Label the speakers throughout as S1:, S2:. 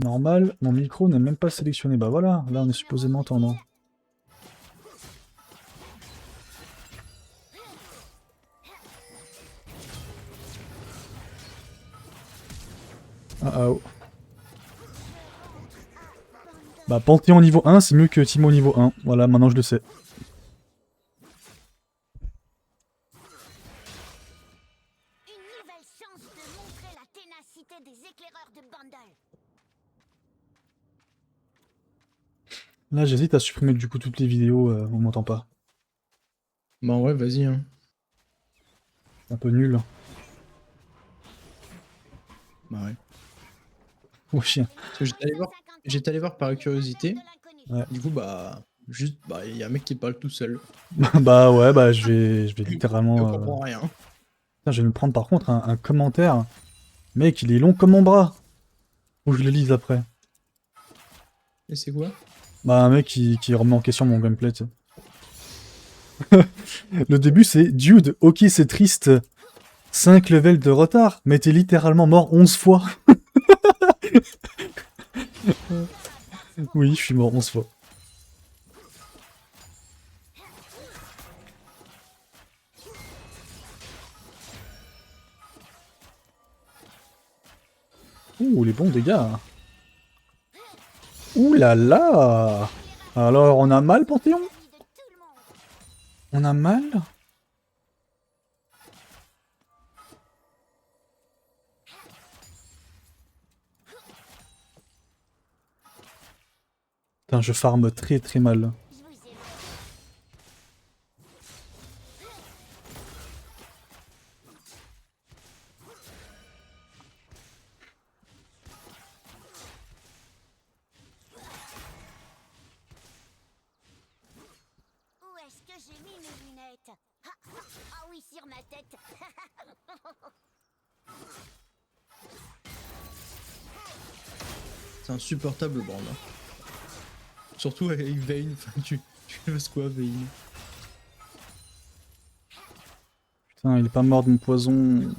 S1: Normal, mon micro n'est même pas sélectionné. Bah voilà, là on est supposé m'entendre. Ah ah oh. Bah Panthéon niveau 1, c'est mieux que Timo niveau 1. Voilà, maintenant je le sais.
S2: Une nouvelle chance de montrer la ténacité des éclaireurs de Bandol.
S1: Là j'hésite à supprimer du coup toutes les vidéos, on m'entend pas.
S3: Bah ouais, vas-y. Hein.
S1: C'est un peu nul.
S3: Bah ouais.
S1: Oh chien.
S3: Parce que j'étais allé voir par curiosité.
S1: Ouais.
S3: Du coup, bah, juste, bah, il y a un mec qui parle tout seul.
S1: Bah ouais, bah je vais
S3: Et
S1: littéralement...
S3: on comprend rien.
S1: Putain, je vais me prendre par contre un commentaire. Mec, il est long comme mon bras. Faut que je le lise après.
S3: Et c'est quoi?
S1: Bah un mec qui remet en question mon gameplay, tu sais. Le début c'est Dude, ok c'est triste. 5 levels de retard, mais t'es littéralement mort 11 fois. Oui, je suis mort 11 fois. Ouh, les bons dégâts. Ouh là là. Alors, on a mal, Panthéon? On a mal? Putain, je farm très très mal.
S2: Où est-ce que j'ai mis mes lunettes? Ah oui, sur ma tête.
S3: C'est insupportable, Brand. Hein. Surtout avec Vayne. Enfin, tu fais quoi, Vayne?
S1: Putain, il est pas mort de mon poison.
S2: Soufflez,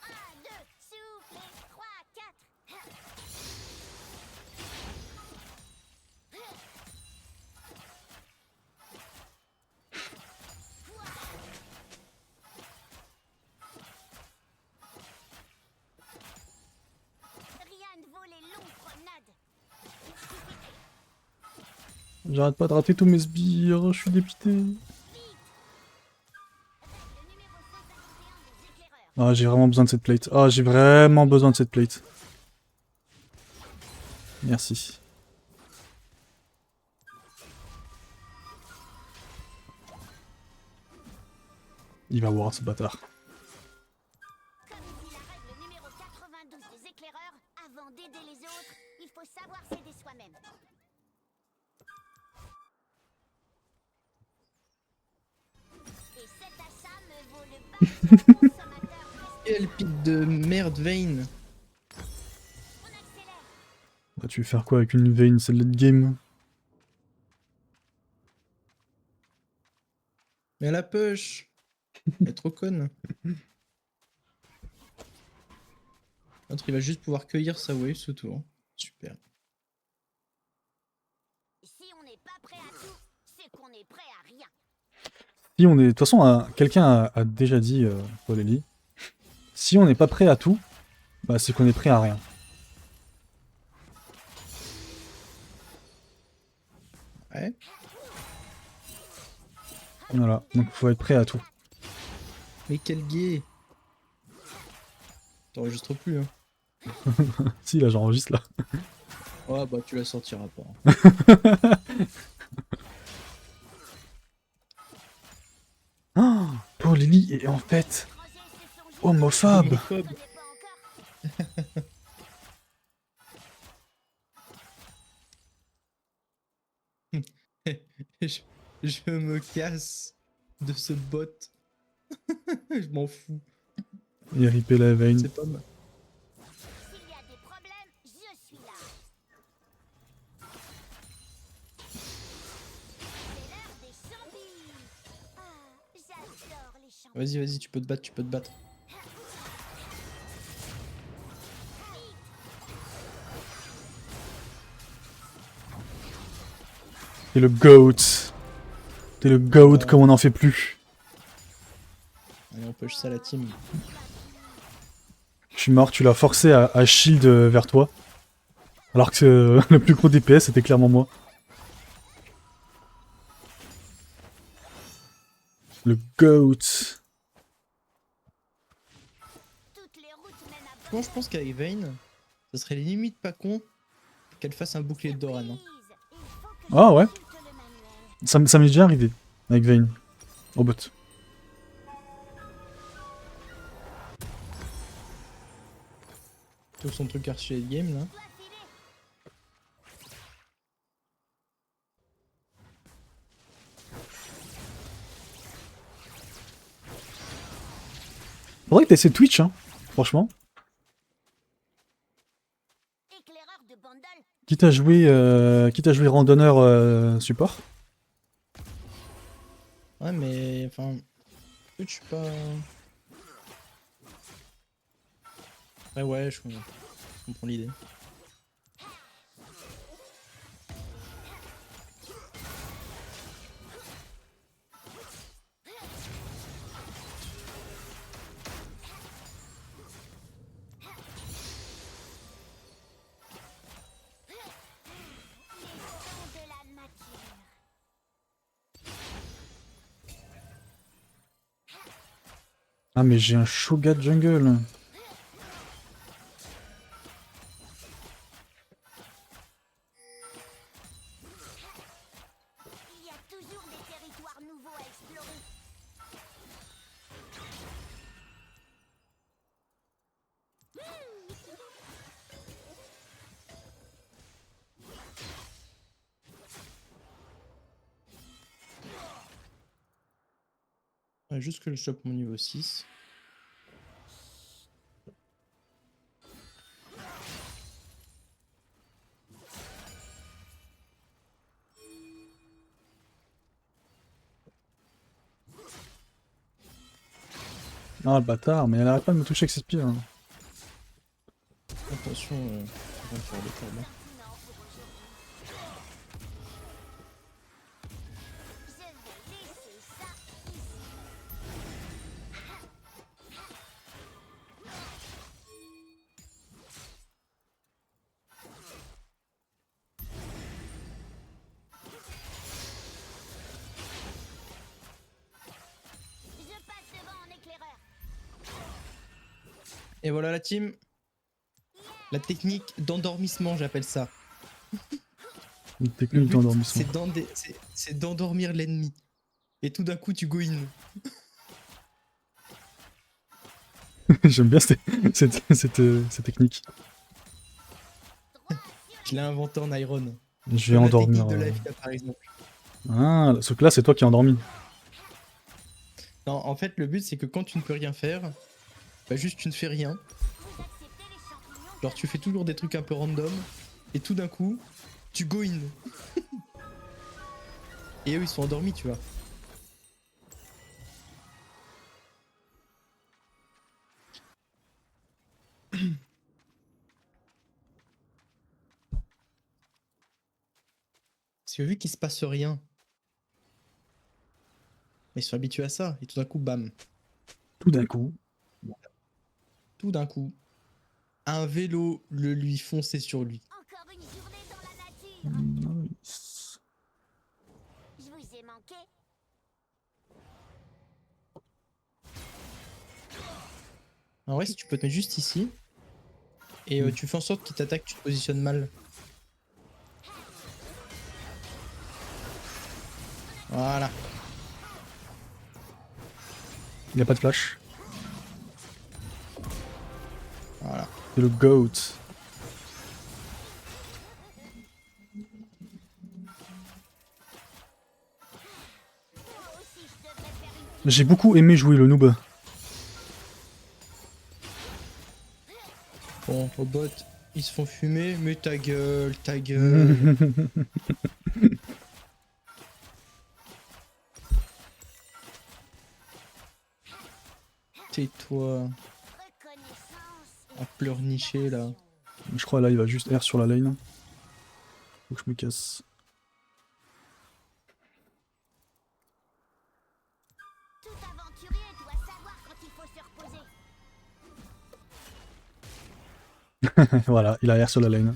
S2: 1, 2, soufflez, 3, 4. Rien ne vaut les longues promenades.
S1: J'arrête pas de rater tous mes sbires, je suis dépité.
S2: Le numéro 151 des éclaireurs.
S1: Ah, j'ai vraiment besoin de cette plate. Ah, j'ai vraiment besoin de cette plate. Merci. Il va voir ce bâtard.
S2: Comme dit la règle numéro 92 des éclaireurs, avant d'aider les autres, il faut savoir s'aider soi-même. Et cet achat me vaut le badge de consommateur.
S3: Quel pic de merde, Vayne!
S2: On accélère.
S1: Bah, tu veux faire quoi avec une Vayne? C'est le late game.
S3: Mais la push! Elle est trop conne. L'autre, il va juste pouvoir cueillir sa wave ce tour. Super.
S2: Si on n'est pas prêt à tout, c'est qu'on est prêt à rien.
S1: Si on est... De toute façon, quelqu'un a déjà dit, Paul Eli, si on n'est pas prêt à tout, bah c'est qu'on est prêt à rien.
S3: Ouais.
S1: Voilà, donc faut être prêt à tout.
S3: Mais quel gay! T'enregistres plus, hein.
S1: Si, là j'enregistre là.
S3: Oh bah tu la sortiras pas.
S1: Oh, Paul Eli est en fait homophobe.
S3: Homophobe. je me casse de ce bot. Je m'en fous.
S1: Il ripé la Vayne.
S3: C'est pas mal.
S2: S'il y a des problèmes, je suis là. C'est l'heure des champignons. Ah, j'adore les champignons.
S3: Vas-y, tu peux te battre, tu peux te battre.
S1: T'es le GOAT. T'es le GOAT comme on n'en fait plus.
S3: Allez, on push ça la team.
S1: Je suis mort, tu l'as forcé à shield vers toi. Alors que le plus gros DPS c'était clairement moi. Le GOAT.
S2: Toutes les routes mènent à
S3: Moi, je pense qu'avec Vayne, ça serait limite pas con qu'elle fasse un bouclier de Doran. Hein.
S2: Il faut que
S1: Ah ouais,
S2: j'consulte le manuel.
S1: ça m'est déjà arrivé. Avec Vayne. Au bot.
S3: Tout son truc archi late game là.
S2: Dois filer.
S1: Faudrait que t'essaies Twitch, hein. Franchement.
S2: Éclaireur de Bandol.
S1: Quitte à jouer randonneur support.
S3: Ouais, mais enfin. Je suis pas. Ouais, je comprends l'idée.
S2: De la nature.
S1: Ah mais j'ai un Shogat jungle.
S2: Il y a toujours des territoires nouveaux à explorer.
S3: Ouais, juste que je chope mon niveau 6.
S1: Ah le bâtard, mais elle arrête pas de me toucher avec ses pieds. Hein.
S3: Attention, on va faire des corbes.
S2: Non pour aujourd'hui. Je vais laisser ça ici. Je passe devant en éclaireur.
S3: Et voilà la team. La technique d'endormissement, j'appelle ça.
S1: Une
S3: Le
S1: technique
S3: but,
S1: d'endormissement.
S3: c'est d'endormir l'ennemi. Et tout d'un coup, tu go in.
S1: J'aime bien cette technique.
S3: Je l'ai inventé en Iron.
S1: Je vais
S3: Comme la
S1: endormir.
S3: technique de l'AFK par exemple.
S1: Ah, ce que là c'est toi qui es endormi.
S3: Non, en fait, le but, c'est que quand tu ne peux rien faire, bah juste tu ne fais rien.
S2: Vous acceptez les champignons?
S3: Genre, tu fais toujours des trucs un peu random. Et tout d'un coup, tu go in. Et eux, ils sont endormis, tu vois. Parce que vu qu'il se passe rien, ils sont habitués à ça. Et tout d'un coup, bam.
S1: Tout d'un coup.
S3: Tout d'un coup, un vélo le lui fonçait sur lui.
S2: Encore une journée dans la nature.
S1: Nice.
S2: Je vous ai manqué.
S3: En vrai, si tu peux te mettre juste ici, et tu fais en sorte qu'il t'attaque, tu te positionnes mal. Voilà.
S1: Il n'y a pas de flash.
S3: Voilà.
S1: C'est le GOAT.
S2: Moi aussi, je devrais faire une
S1: J'ai beaucoup aimé jouer le noob.
S3: Bon, au bot, ils se font fumer, mais ta gueule, ta gueule. Tais-toi,
S2: reconnaissance.
S3: à pleurnicher là.
S1: Je crois là il va juste R sur la lane. Faut que je me casse.
S2: Tout aventurier doit savoir quand il faut se reposer.
S1: Voilà, il a l'air sur la lane.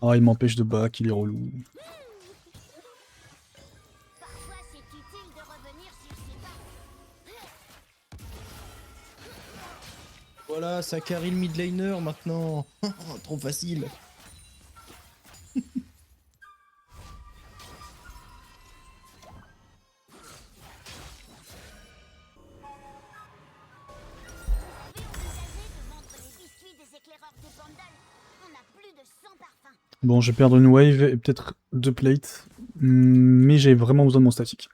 S1: Ah, il m'empêche de back, il est relou.
S2: Parfois, c'est utile de revenir sur ses pas.
S3: Voilà, ça carry le mid laner maintenant. Trop facile.
S2: Vous pouvez envisager de vendre les biscuits des éclaireurs de Bandal. On a plus de 100 parfums.
S1: Bon, je vais perdre une wave et peut-être 2 plates. Mais j'ai vraiment besoin de mon statique.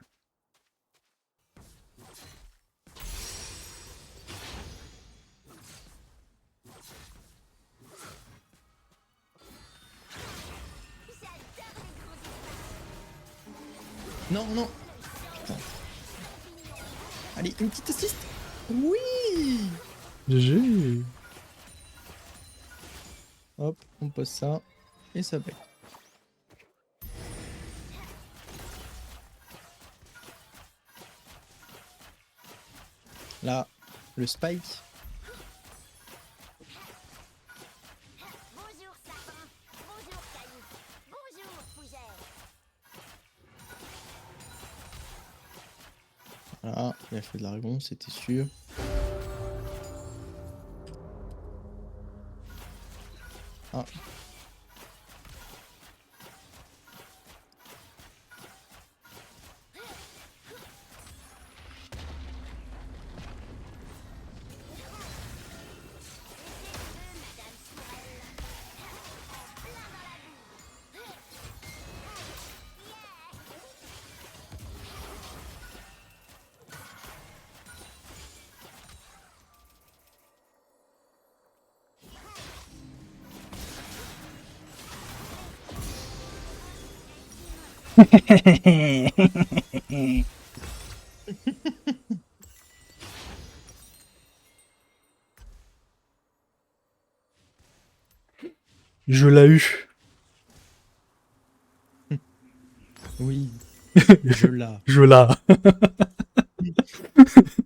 S2: J'adore les grands espaces.
S3: Non, non. Putain. Allez, une petite assist. Oui.
S1: GG.
S3: Hop, on pose ça. Et ça back. Là, le spike.
S2: Bonjour sapin. Bonjour caillou. Bonjour fougère.
S3: Voilà, il a fait de l'argon, c'était sûr. Ah.
S2: Madame Sorel. En plein dans la boue.
S1: Je l'ai eu.
S3: Oui. Je l'ai.
S1: Je l'ai.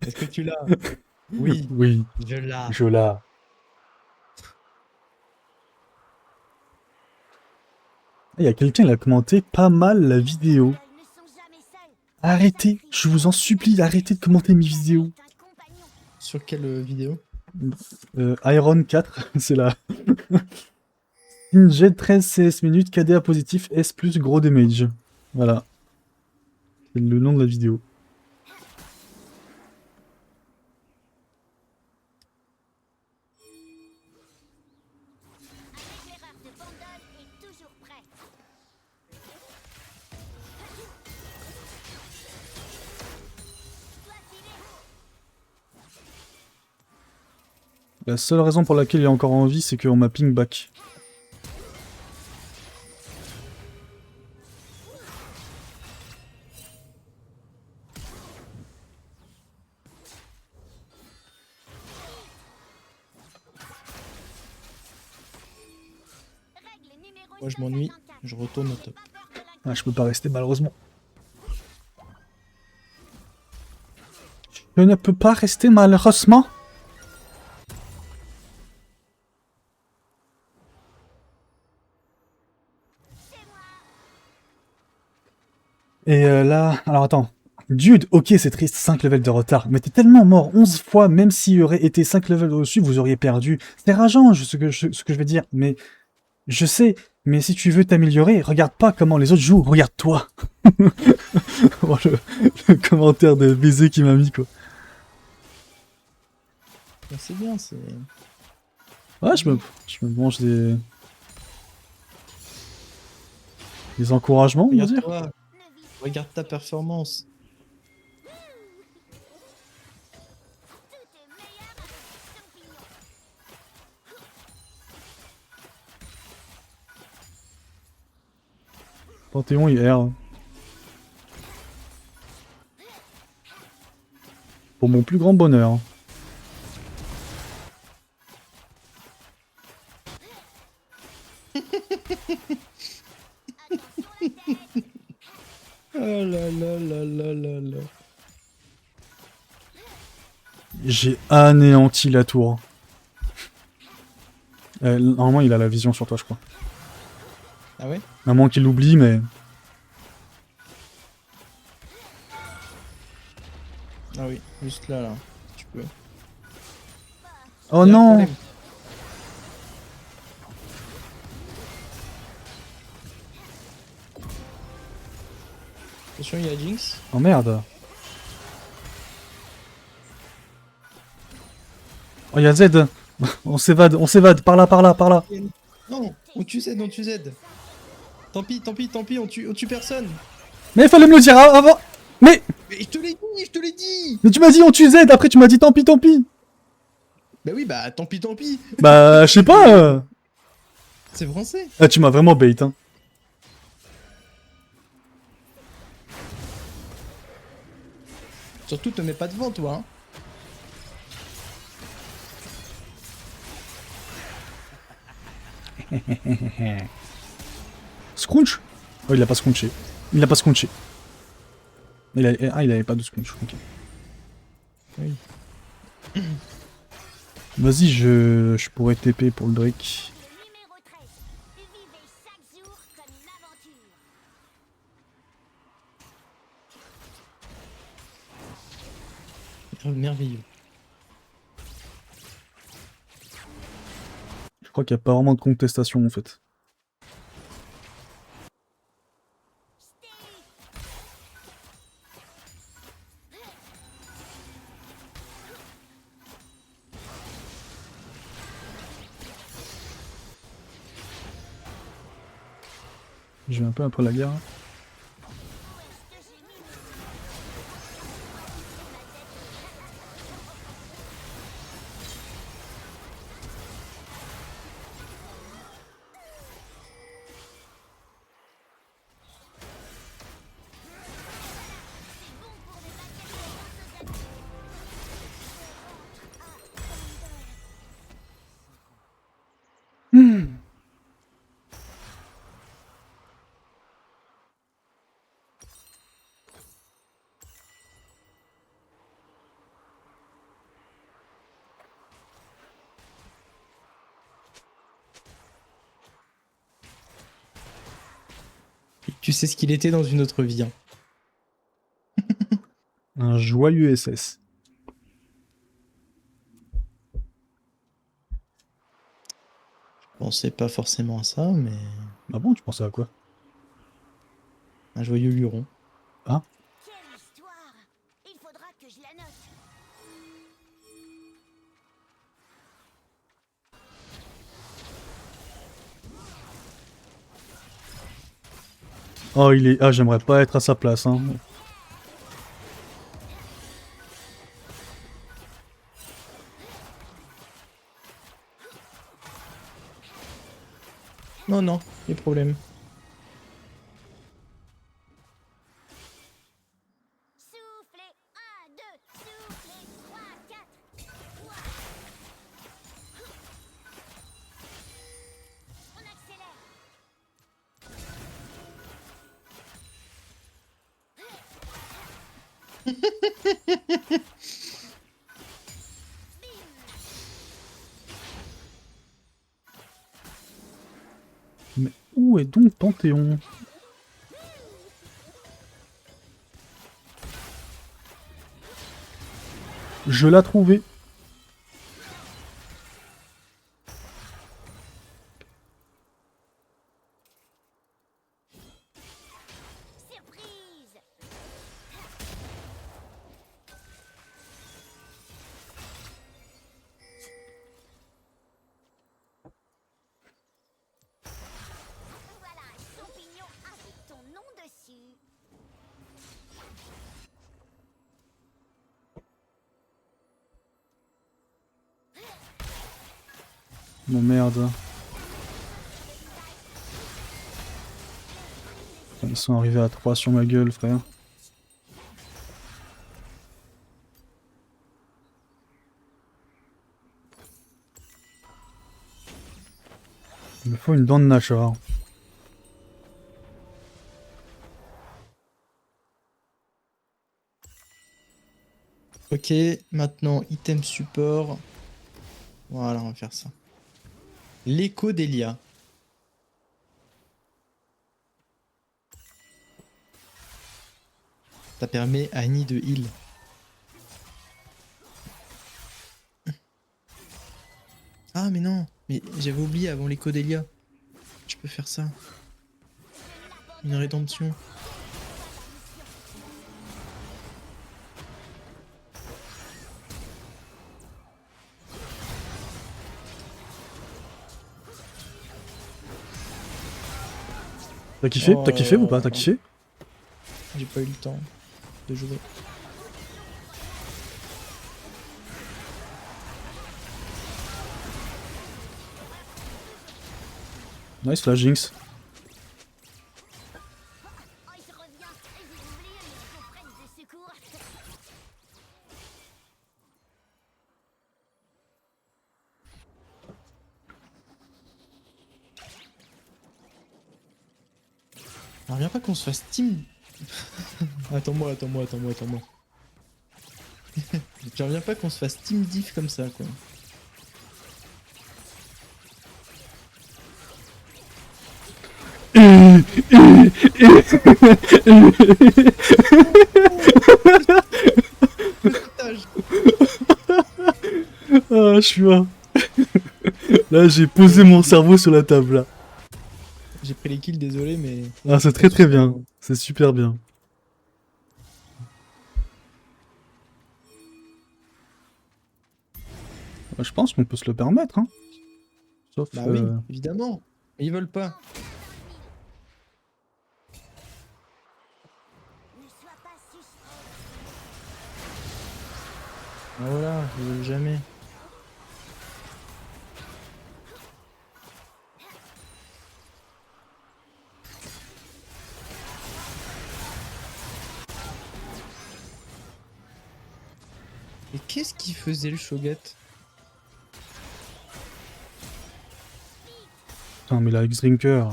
S3: Est-ce que tu l'as? Oui.
S1: Oui,
S3: Je l'ai.
S1: je l'ai. Il y a quelqu'un qui a commenté pas mal la vidéo.
S2: Elles ne sont jamais seules.
S1: Arrêtez, je vous en supplie, arrêtez de commenter mes vidéos.
S2: Est un compagnon.
S3: Sur quelle vidéo?
S1: Iron 4, c'est là. Injet 13 CS minutes, KDA positif, S plus gros damage. Voilà. C'est le nom de la vidéo.
S2: Un éclaireur de Bandal est toujours prêt. Toi filer.
S1: La seule raison pour laquelle il est encore en vie, c'est qu'on m'a ping back.
S2: Règle numéro
S3: Moi je m'ennuie,
S2: 154.
S3: je retourne au top.
S2: Pas peur de l'inconnu.
S1: Ah, je peux pas rester malheureusement. Je ne peux pas rester malheureusement. Et là, alors attends. Dude, ok c'est triste, 5 levels de retard, mais t'es tellement mort 11 fois, même s'il y aurait été 5 levels au-dessus, vous auriez perdu. C'est rageant ce que je vais dire, mais je sais, mais si tu veux t'améliorer, regarde pas comment les autres jouent, regarde toi. Oh, le commentaire de baiser qui m'a mis quoi.
S3: Ah, c'est bien, c'est.
S1: Ouais, je me mange des encouragements, on va dire.
S3: Regarde-toi,
S2: Ne vis
S3: regarde ta performance.
S2: tout est meilleur avec des champignons.
S1: Panthéon, il erre. Pour mon plus grand bonheur.
S2: Attention la tête.
S3: Oh là là là là là là là.
S1: J'ai anéanti la tour. Normalement, il a la vision sur toi, je crois.
S3: Ah ouais?
S1: À moins qu'il l'oublie, mais...
S3: Ah oui, juste là, là. Tu peux.
S1: Oh
S3: Y a un
S1: non!
S3: problème. Attention, il y a Jinx.
S1: Oh merde! Oh, il y a Z! On s'évade, par là, par là, par là!
S3: Non, on tue Z, on tue Z. Tant pis, tant pis, tant pis, on tue personne.
S1: Mais il fallait me le dire avant! Mais!
S3: Mais je te l'ai dit, je te l'ai dit.
S1: Mais tu m'as dit on tue Z, après tu m'as dit tant pis, tant pis!
S3: Bah oui, bah tant pis, tant pis.
S1: Bah, je sais pas!
S3: C'est français.
S1: Ah, tu m'as vraiment bait, hein.
S3: Surtout, te mets pas devant, toi. Hein.
S1: Scrunch? Oh, il a pas scrunché. Il a pas scrunché. Ah, il avait pas de scrunch, ok.
S3: Oui.
S1: Vas-y, je pourrais TP pour le Drake.
S2: Le numéro 13. Vivez chaque jour comme une aventure.
S3: Merveilleux.
S1: Je crois qu'il n'y a pas vraiment de contestation en fait. Je vais un peu après la guerre.
S3: Tu sais ce qu'il était dans une autre vie. Hein.
S1: Un joyeux SS.
S3: Je pensais pas forcément à ça, mais
S1: Ah bon, tu pensais à quoi?
S3: un joyeux luron.
S1: Ah?
S2: Quelle histoire! Il faudra que je la note.
S1: Oh, il est... Ah, j'aimerais pas être à sa place, hein.
S3: Non, non, les problèmes.
S2: Soufflez. 1, 2, soufflez. 3, 4. On accélère.
S1: Mais où est donc Panthéon? Je l'ai trouvé.
S2: Surprise. Voilà un champignon avec ton nom dessus.
S1: Bon, merde. Ils sont arrivés à 3 sur ma gueule, frère. Il me faut une dent de Nashor.
S3: Ok, maintenant item support. Voilà, on va faire ça. L'écho d'Elia. Ça permet à Annie de heal. Ah mais non, mais j'avais oublié avant l'écho d'Elia. Je peux faire ça. Une rédemption.
S1: T'as kiffé?
S3: Oh
S1: T'as
S3: là
S1: kiffé ou pas?
S3: là.
S1: T'as kiffé?
S3: J'ai pas eu le temps de jouer.
S1: Nice la Jinx.
S2: Oh, je reviens. J'ai oublié mes coffrets de secours.
S3: Alors viens pas qu'on se fasse team. Attends-moi. J'en reviens pas qu'on se fasse team diff comme ça quoi.
S1: Ah, je suis mort. Là, j'ai posé mon cerveau sur la table, là.
S3: J'ai pris les kills, désolé, mais.
S1: Ah, c'est très très bien. C'est super bien. Je pense qu'on peut se le permettre, hein. Sauf...
S3: Bah oui, évidemment. Mais ils veulent pas.
S2: Ne sois pas suspect.
S3: Ah voilà, ils veulent jamais. Et qu'est-ce qu'il faisait le Shogat?
S1: Putain, mais la X-Drinker...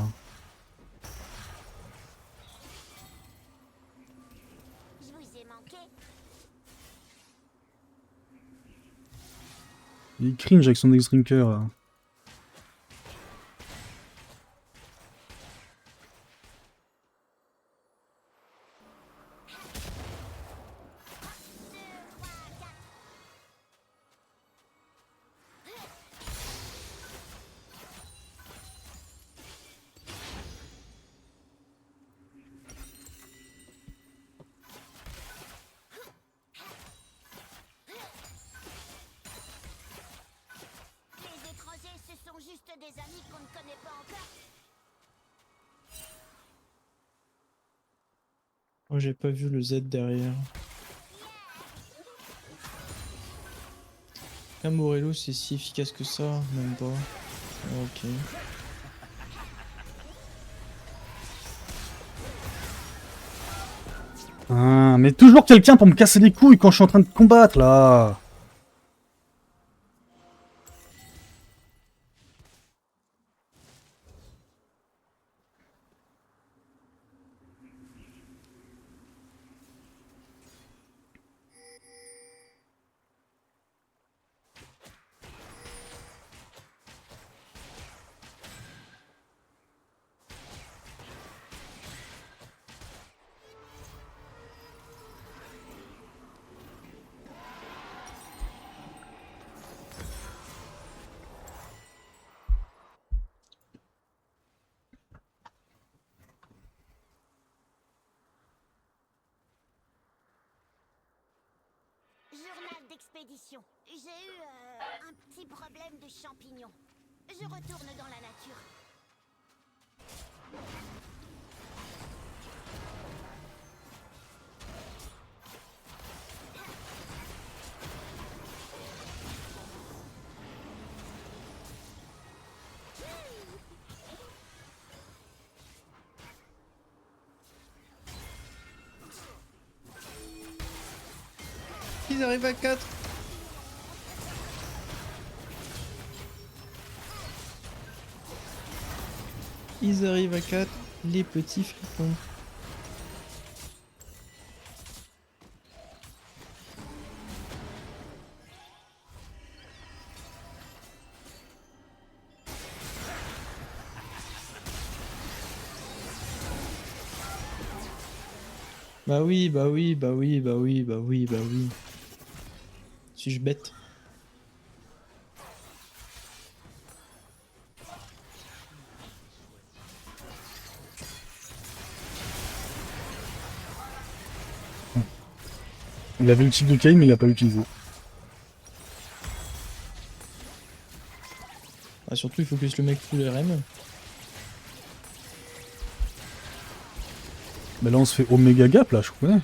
S2: Je vous ai manqué.
S1: Il cringe avec son X-Drinker, là.
S2: Les étrangers, ce sont juste des amis qu'on ne connaît pas encore.
S3: Oh, j'ai pas vu le Z derrière. Morello, c'est si efficace que ça? Même pas. Ok.
S1: Ah, mais toujours quelqu'un pour me casser les couilles quand je suis en train de combattre, là.
S2: Journal d'expédition. J'ai eu un petit problème de champignons. Je retourne dans la nature.
S3: Ils arrivent à 4. Ils arrivent à 4, les petits fripons. Bah oui, bah oui, bah oui, bah oui, bah oui, bah oui. Suis-je bête?
S1: Il avait l'utile de Kayn, mais il l'a pas utilisé.
S3: Ah, surtout, il faut que le mec full RM.
S1: Mais là, on se fait Omega Gap, là, je connais.
S2: Mais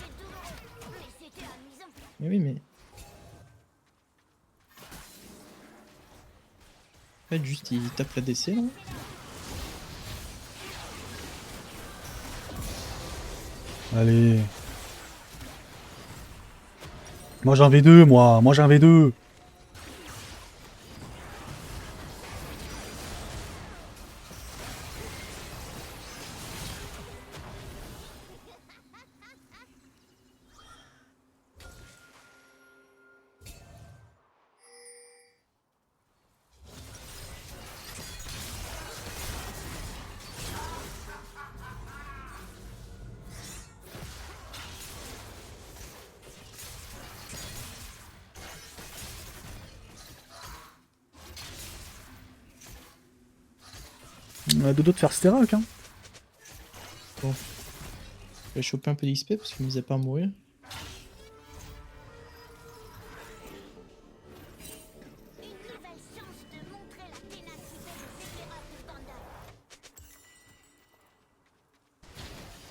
S2: c'était amusant.
S3: Mais oui, mais. En fait, juste, il tape la DC, là.
S1: Allez. Moi, j'en vais deux, moi. Moi, j'en vais deux. On a dodo de faire Sterak, hein.
S3: Bon. Je vais choper un peu d'XP parce qu'il me faisait pas mourir.
S2: Une nouvelle chance de montrer la ténacité des éclaireurs de Bandai.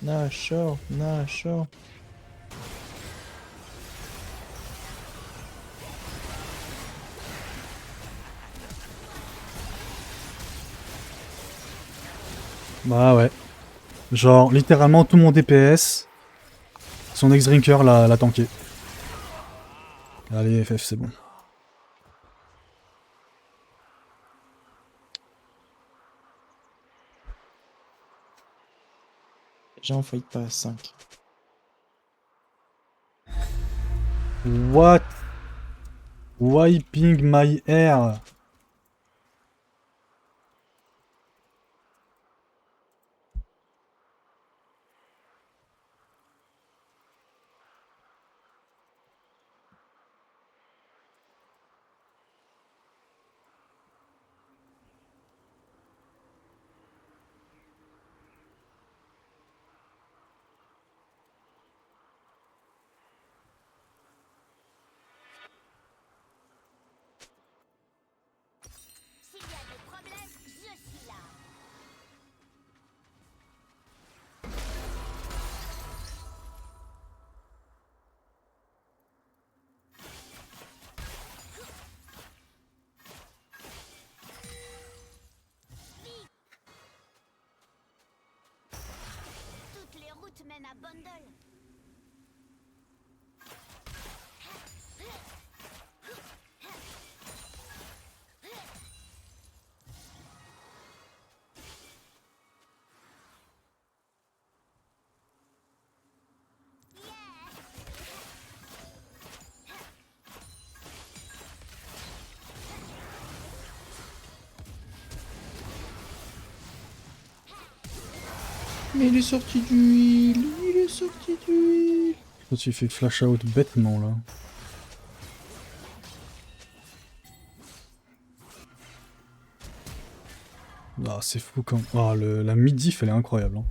S3: Nashor, Nashor.
S1: Bah ouais. Genre, littéralement, tout mon DPS, son X-Drinker l'a tanké. Allez, FF, c'est bon.
S3: Déjà, on fight pas à 5.
S1: What? Wiping my hair.
S2: S'il y a des problèmes, je suis là. Toutes les routes mènent à Bundle.
S3: Mais il est sorti d'huile, il est sorti d'huile.
S1: Je me suis fait flash out bêtement, là. Ah, c'est fou quand... Ah, la mid-diff, elle est incroyable, hein.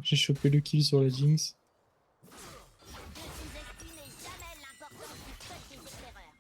S3: J'ai chopé le kill sur la Jinx.
S2: Ne sous-estimez jamais l'importance du code des éclaireurs.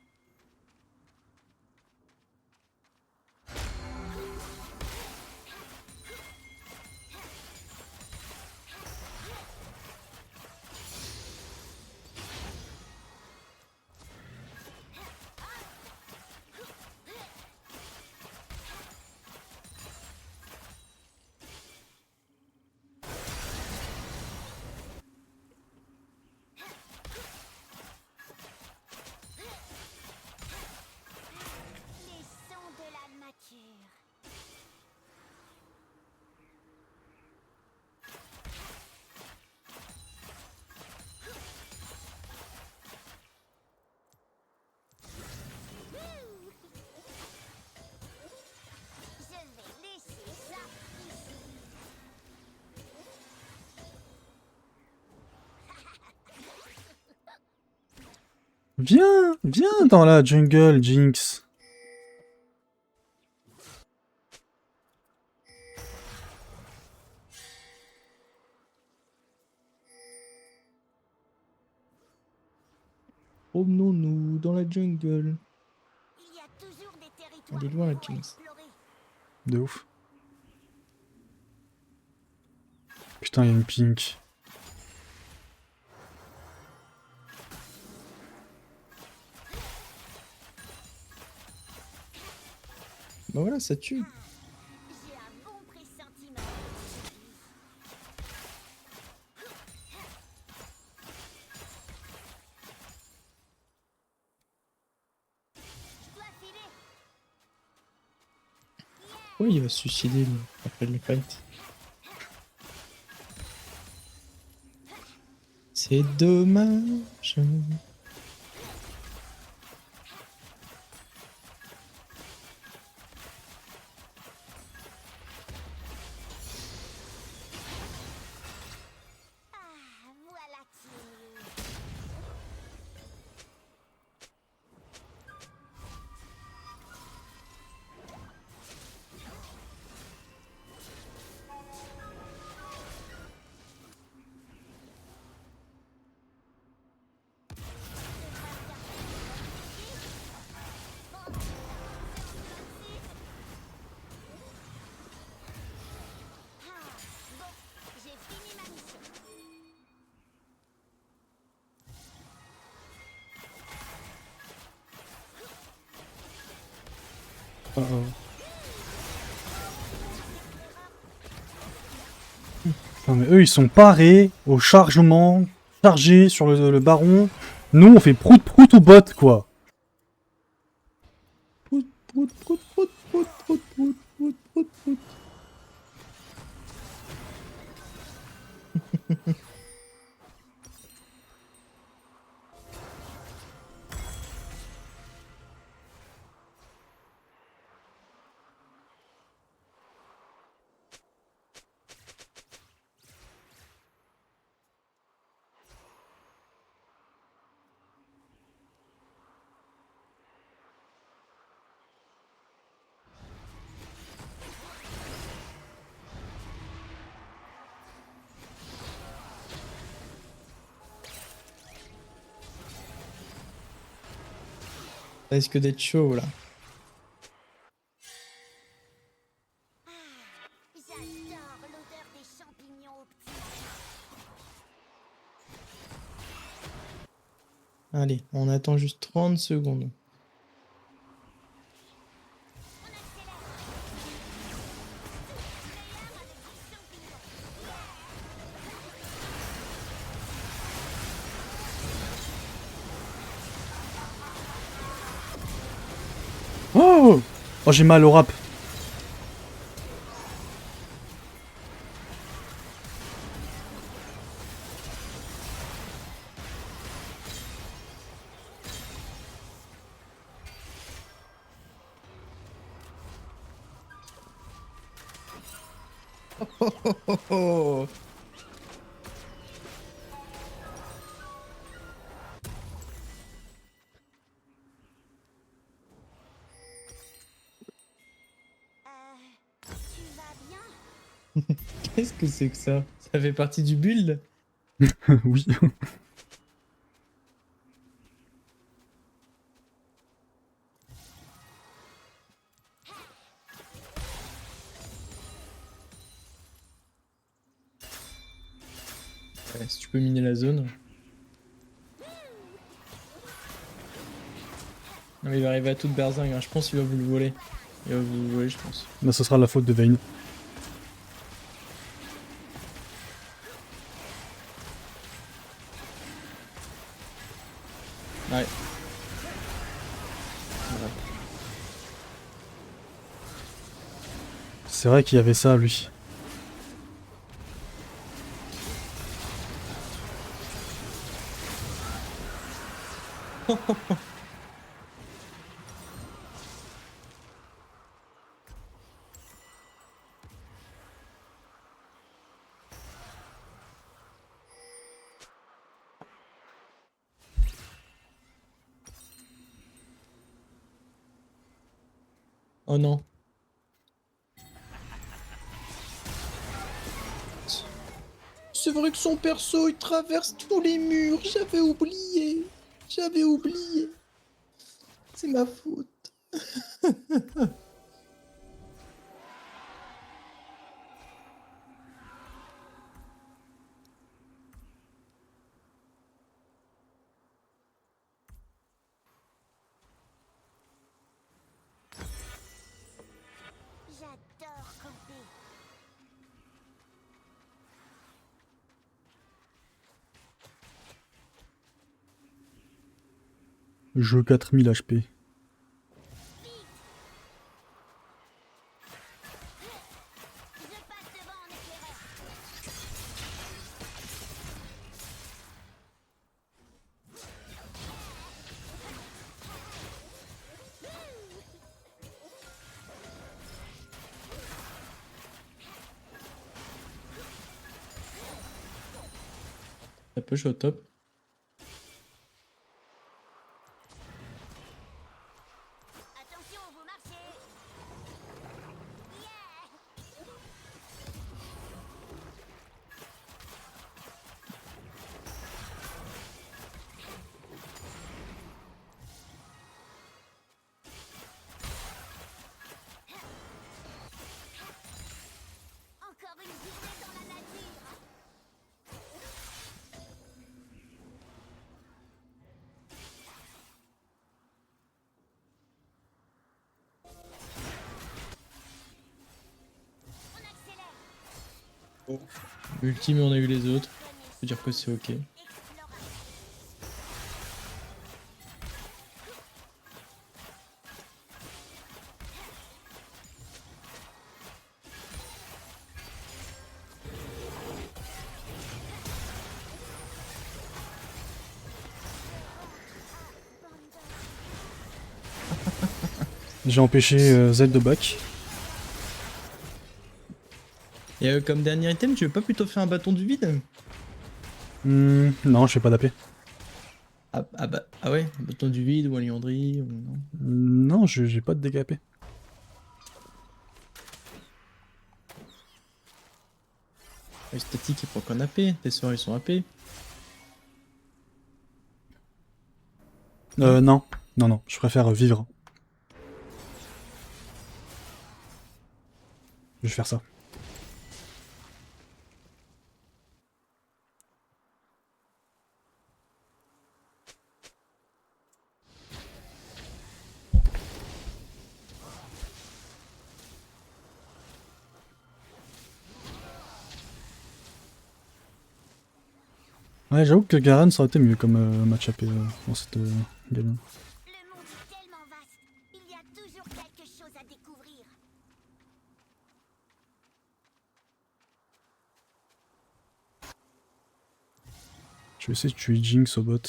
S1: Viens dans la jungle, Jinx.
S3: Promenons-nous dans la jungle.
S2: Il y a toujours des territoires
S3: Elle est loin, la
S2: nouveaux à
S3: Jinx.
S2: explorer.
S1: De ouf. Putain, il y a une pink.
S3: Bah voilà, ça tue.
S2: J'ai un bon pressentiment. Je dois filer.
S3: Oui, il va se suicider lui, après le fight. C'est dommage.
S2: Ah, voilà qui est mieux. Ah, bon, j'ai fini ma mission.
S3: Oh oh.
S1: Non mais eux ils sont parés au chargement, chargés sur le baron. Nous on fait prout prout au bot quoi.
S3: Prout, prout, prout, prout, prout, prout, prout, prout, prout, prout. Ça risque d'être chaud là.
S2: J'adore l'odeur des champignons au petit matin.
S3: Allez, on attend juste 30 secondes.
S1: Oh, oh j'ai mal au rap.
S3: Oh, oh, oh, oh.
S2: Tu vas bien?
S3: Qu'est-ce que c'est que ça? Ça fait partie du build?
S1: Oui.
S3: Ouais, si tu peux miner la zone. Non mais il va arriver à toute berzingue, hein. Je pense qu'il va vous le voler. Il va vous le voler, je pense.
S1: Là ce sera la faute de Vayne.
S3: Ouais.
S1: C'est vrai qu'il y avait ça lui.
S3: Oh non. C'est vrai que son perso il traverse tous les murs. J'avais oublié. J'avais oublié. C'est ma faute.
S2: J'adore camper.
S1: Je 4000 HP.
S2: Je passe devant en éclaireur.
S3: Ça peut, je suis au top.
S2: Attention, vous marchez. Yeah. Encore une journée dans la nature. On accélère.
S3: Ultime, on a eu les autres.
S2: Gagner.
S3: Faut dire que c'est ok.
S2: Exploration.
S1: J'ai empêché Z de back.
S3: Et comme dernier item, tu veux pas plutôt faire un bâton du vide?
S1: Non, je fais pas d'AP.
S3: Ah ouais, un bâton du vide ou un liandry ou non.
S1: Non, j'ai pas de dégâts AP.
S3: Les statiques, il prend qu'un AP. Tes sorts, ils sont AP.
S1: Non. Non, je préfère vivre. Je vais faire ça. Ouais, j'avoue que Garen ça aurait été mieux comme match AP dans cette game.
S2: Le monde est tellement vaste. Il y a toujours quelque chose à découvrir.
S1: Je vais essayer de tuer Jinx au bot.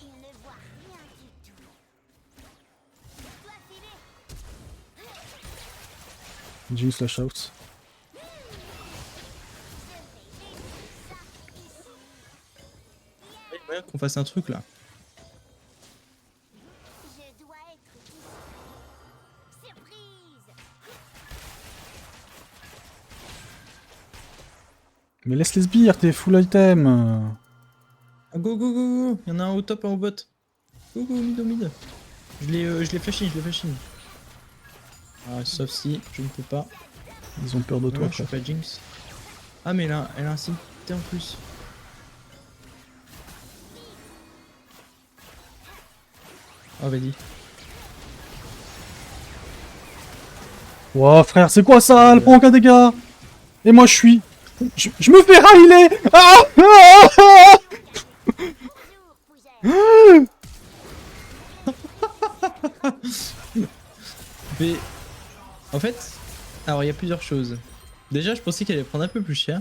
S2: Il ne voit rien du tout. Je dois filer.
S1: Jinx flash out.
S2: Je vais laisser ça ici.
S3: Il y a moyen qu'on fasse un truc là.
S2: Je dois être ici. Surprise.
S1: Mais laisse les sbires, t'es full item.
S3: Ah, go go go go. Il y en a un au top, un au bot. Go go mid au mid. Je l'ai flashé, je l'ai flashé. Ah, sauf si je ne peux pas.
S1: Ils ont peur de toi,
S3: Non, je suis
S1: frère.
S3: pas Jinx. Ah mais elle a un cimetière en plus. Oh vas-y.
S1: Ouah, frère, c'est quoi ça? Elle prend aucun dégât. Et moi, je suis. Je me fais railer. Ah, ah, ah.
S2: Bonjour, Fougère.
S3: Mais en fait, alors il y a plusieurs choses. Déjà, je pensais qu'elle allait prendre un peu plus cher.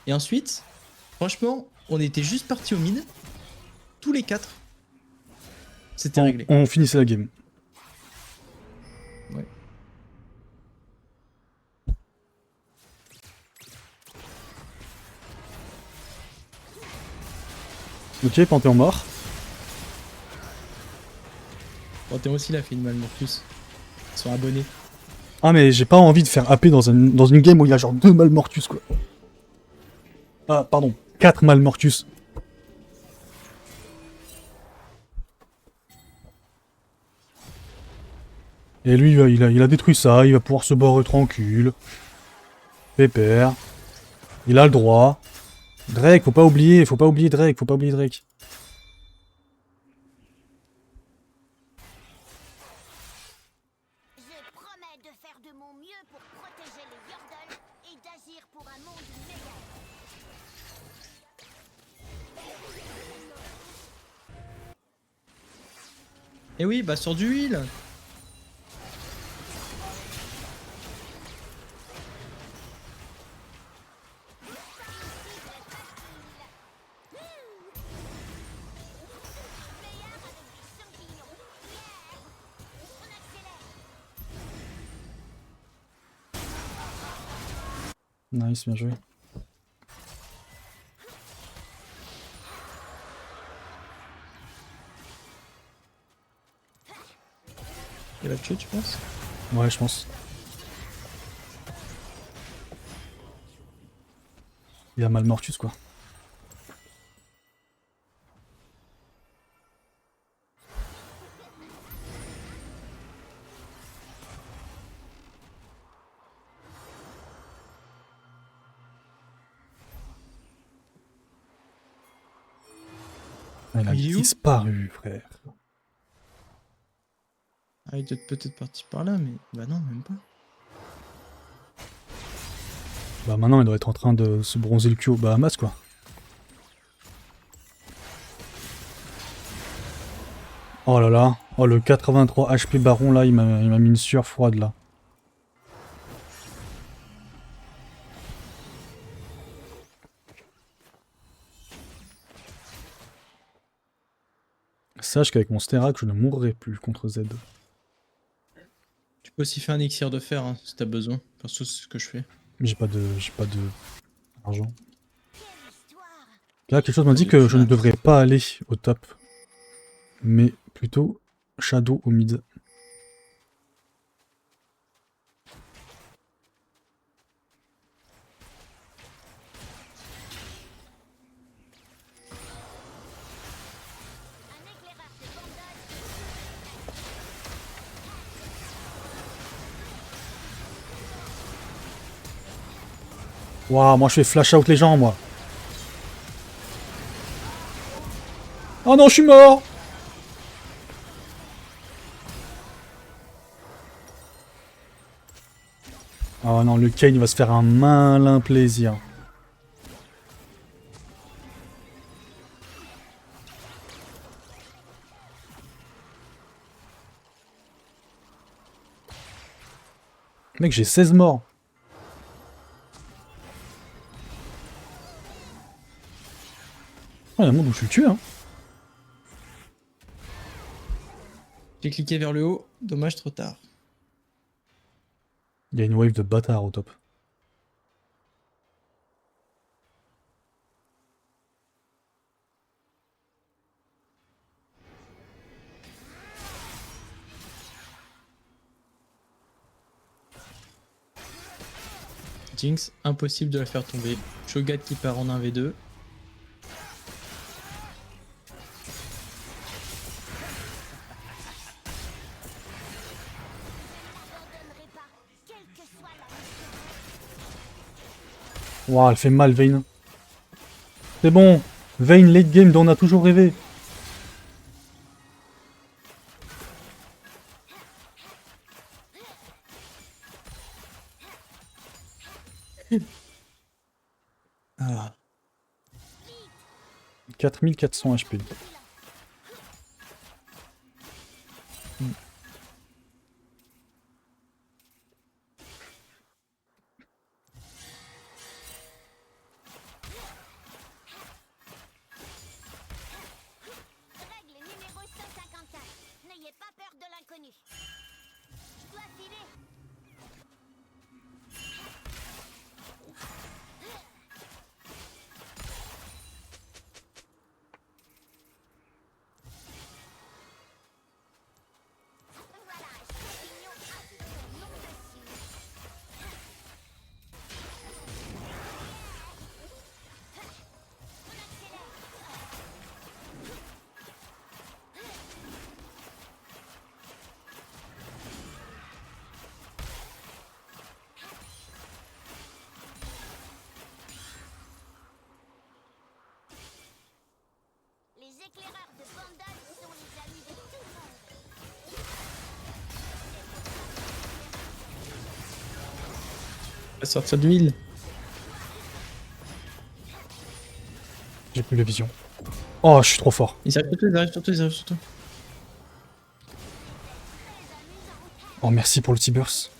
S3: Et ensuite, franchement, on était juste partis au mid. Tous les quatre. C'était réglé.
S1: On finissait la game.
S3: Ouais.
S1: Ok, Panthéon mort.
S3: Panthéon aussi, il a fait une Malmortus. Ils sont abonnés.
S1: Ah mais j'ai pas envie de faire AP dans une game où il y a genre 2 Malmortus quoi. Ah pardon, 4 Malmortus. Et lui il a détruit ça, il va pouvoir se barrer tranquille. Pépère. Il a le droit. Drake, faut pas oublier Drake, faut pas oublier Drake.
S2: Je promets de faire de mon mieux pour protéger les Yordles et d'agir pour un monde meilleur.
S3: Et oui, bah sur du heal.
S2: Meilleur avec des champignons. Yeah. On accélère.
S1: Nice, bien joué.
S3: Il va le tuer, tu penses?
S1: Ouais, je pense. Il a Malmortus quoi. Il a
S3: Il est où?
S1: disparu, frère.
S3: Ah, il doit être peut-être parti par là, mais bah non, même pas.
S1: Bah maintenant il doit être en train de se bronzer le cul aux Bahamas quoi. Oh là là, oh le 83 HP Baron là, il m'a mis une sueur froide là. Sache qu'avec mon Sterak, je ne mourrai plus contre Z.
S3: Tu peux aussi faire un élixir de fer hein, si t'as besoin. Perso, c'est ce que je fais.
S1: J'ai pas de argent.
S2: Quelle histoire.
S1: Là, quelque chose m'a dit que je ne devrais pas aller au top, mais plutôt Shadow au mid.
S2: Un éclaireur de Bandol.
S1: Waouh, moi je fais flash out les gens, moi. Oh non, je suis mort. Oh non, le Kane va se faire un malin plaisir. Mec, j'ai 16 morts. Oh, il y a un monde où je suis tué, hein.
S3: J'ai cliqué vers le haut, dommage trop tard.
S1: Il y a une wave de bâtard au top.
S3: Jinx, impossible de la faire tomber. Shogat qui part en 1v2.
S2: N'abandonnerai pas, quelle que soit la mission.
S1: Waouh, elle fait mal, Vayne. C'est bon. Vayne late game dont on a toujours rêvé.
S3: Ah.
S1: 4400 HP.
S2: Règle numéro 154. N'ayez pas peur de l'inconnu. Je dois filer.
S3: va sortir du heal.
S1: J'ai plus la vision. Oh, je suis trop fort.
S3: Ils arrivent sur toi, ils arrivent sur toi, ils arrivent sur toi.
S1: Oh, merci pour le T-Burst.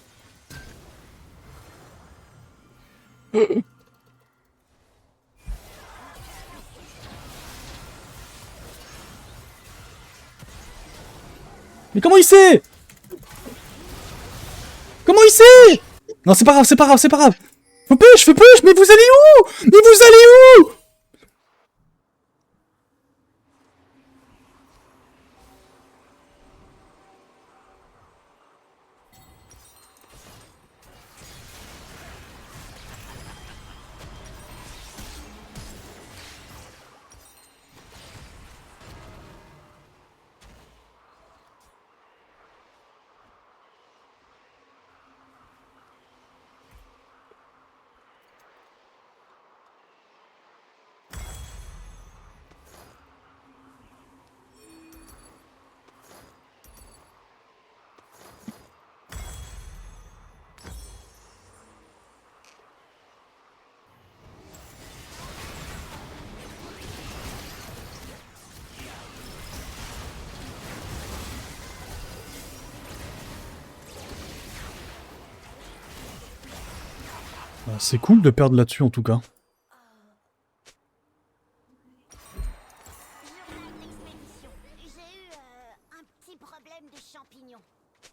S1: Mais comment il sait? Comment il sait? Non, c'est pas grave, c'est pas grave, c'est pas grave. Fais push, mais vous allez où? Mais vous allez où? C'est cool de perdre là-dessus en tout cas.
S2: Journal d'expédition. J'ai eu un petit problème de champignons.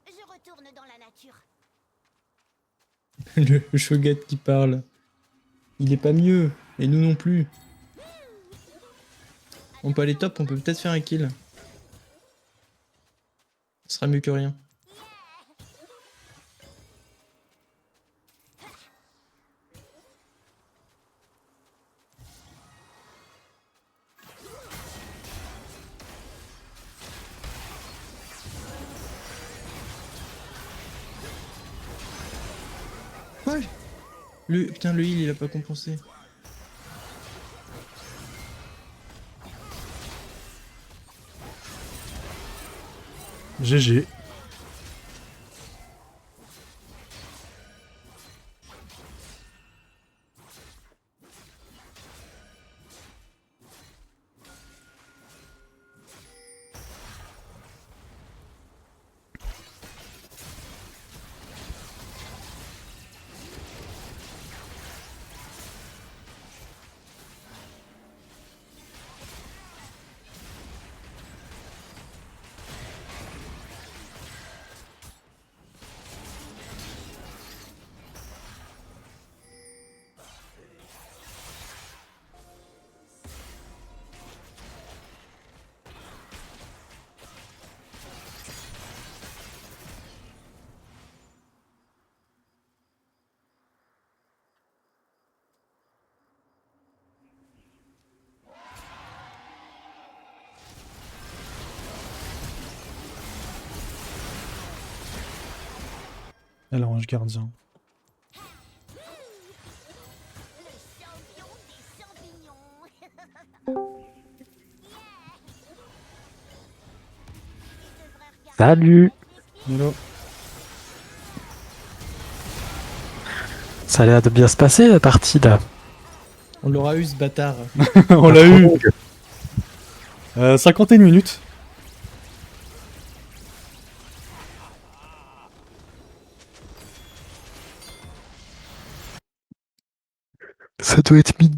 S2: Je retourne dans la nature.
S3: Le Shogat qui parle. Il est pas mieux. Et nous non plus. On peut aller top, on peut peut-être faire un kill. Ce sera mieux que rien. Quoi? Putain, le heal il a pas compensé.
S1: GG. Elle range gardien.
S2: Le champion des champignons.
S4: Salut.
S1: Hello.
S4: Ça a l'air de bien se passer la partie là.
S3: On l'aura eu ce bâtard.
S1: On l'a eu. 51 minutes.
S4: Ça doit être midi.